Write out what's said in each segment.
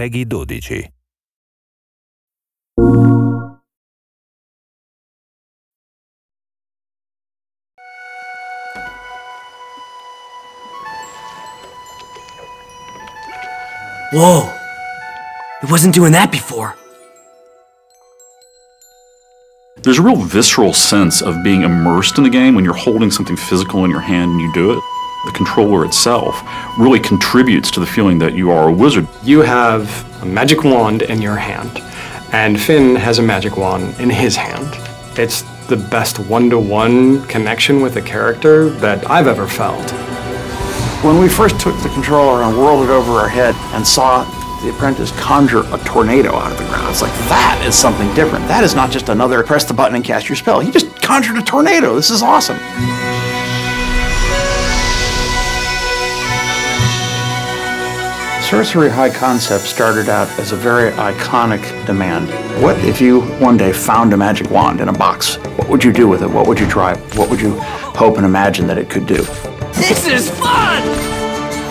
PEGI 12. Whoa! It wasn't doing that before. There's a real visceral sense of being immersed in the game when you're holding something physical in your hand and you do it. The controller itself really contributes to the feeling that you are a wizard. You have a magic wand in your hand, and Finn has a magic wand in his hand. It's the best one-to-one connection with a character that I've ever felt. When we first took the controller and whirled it over our head and saw the apprentice conjure a tornado out of the ground, it's like, that is something different. That is not just another press the button and cast your spell. He just conjured a tornado. This is awesome. Sorcery High Concept started out as a very iconic demand. What if you one day found a magic wand in a box? What would you do with it? What would you try? What would you hope and imagine that it could do? This is fun!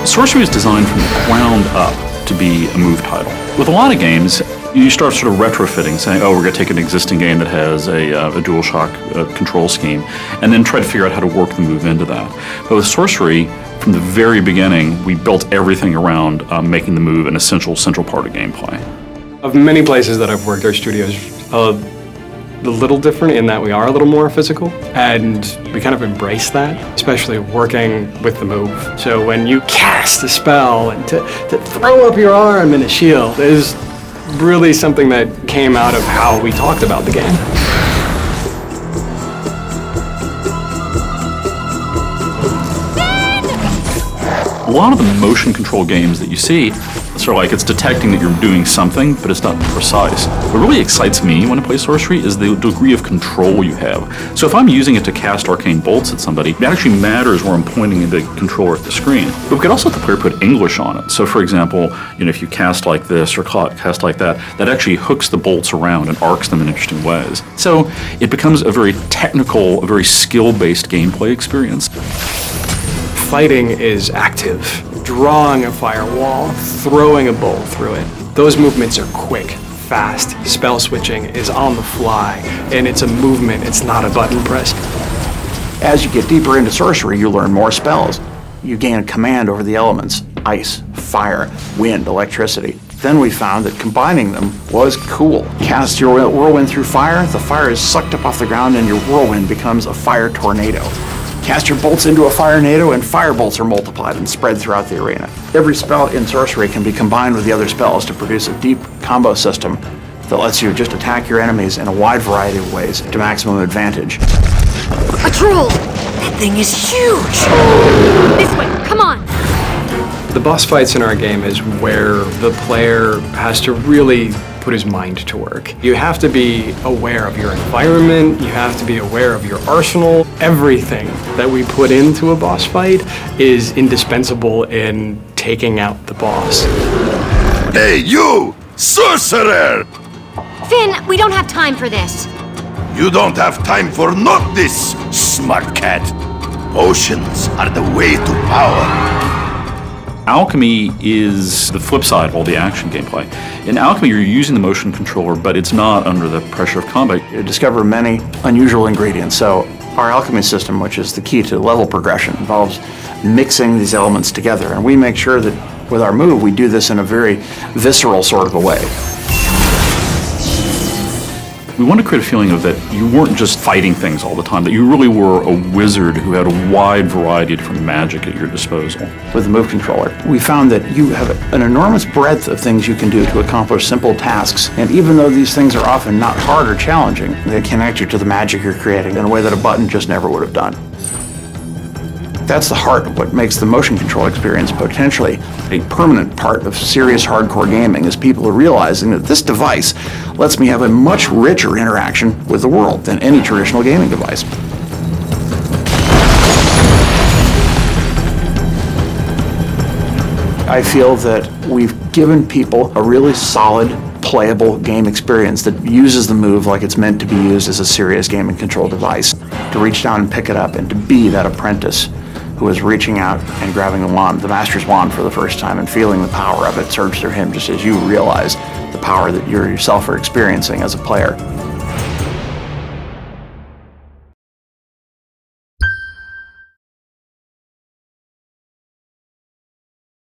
Sorcery is designed from the ground up to be a move title. With a lot of games, you start sort of retrofitting, saying, oh, we're going to take an existing game that has a DualShock control scheme, and then try to figure out how to work the move into that. But with Sorcery, from the very beginning, we built everything around making the move an essential central part of gameplay. Of many places that I've worked, our studio's a little different in that we are a little more physical, and we kind of embrace that, especially working with the move. So when you cast a spell and to throw up your arm in a shield is really something that came out of how we talked about the game. A lot of the motion control games that you see, sort of like it's detecting that you're doing something, but it's not precise. What really excites me when I play Sorcery is the degree of control you have. So if I'm using it to cast arcane bolts at somebody, it actually matters where I'm pointing the controller at the screen. But we could also let the player put English on it. So for example, if you cast like this or cast like that, that actually hooks the bolts around and arcs them in interesting ways. So it becomes a very technical, a very skill-based gameplay experience. Fighting is active. Drawing a firewall, throwing a bolt through it. Those movements are quick, fast. Spell switching is on the fly, and it's a movement, it's not a button press. As you get deeper into Sorcery, you learn more spells. You gain a command over the elements: ice, fire, wind, electricity. Then we found that combining them was cool. Cast your whirlwind through fire, the fire is sucked up off the ground and your whirlwind becomes a fire tornado. Cast your bolts into a fire-nado and fire bolts are multiplied and spread throughout the arena. Every spell in Sorcery can be combined with the other spells to produce a deep combo system that lets you just attack your enemies in a wide variety of ways to maximum advantage. A troll! That thing is huge! This way, come on! The boss fights in our game is where the player has to really put his mind to work. You have to be aware of your environment, you have to be aware of your arsenal. Everything that we put into a boss fight is indispensable in taking out the boss. Hey, you! Sorcerer! Finn, we don't have time for this. You don't have time for not this, smart cat. Potions are the way to power. Alchemy is the flip side of all the action gameplay. In Alchemy, you're using the motion controller, but it's not under the pressure of combat. You discover many unusual ingredients. So our alchemy system, which is the key to level progression, involves mixing these elements together. And we make sure that with our move, we do this in a very visceral sort of a way. We want to create a feeling of that you weren't just fighting things all the time, that you really were a wizard who had a wide variety of different magic at your disposal. With the move controller, we found that you have an enormous breadth of things you can do to accomplish simple tasks. And even though these things are often not hard or challenging, they connect you to the magic you're creating in a way that a button just never would have done. That's the heart of what makes the motion control experience potentially a permanent part of serious hardcore gaming, is people are realizing that this device lets me have a much richer interaction with the world than any traditional gaming device. I feel that we've given people a really solid, playable game experience that uses the move like it's meant to be used as a serious game and control device, to reach down and pick it up and to be that apprentice who is reaching out and grabbing the wand, the Master's wand, for the first time and feeling the power of it surge through him, just as you realize the power that you yourself are experiencing as a player.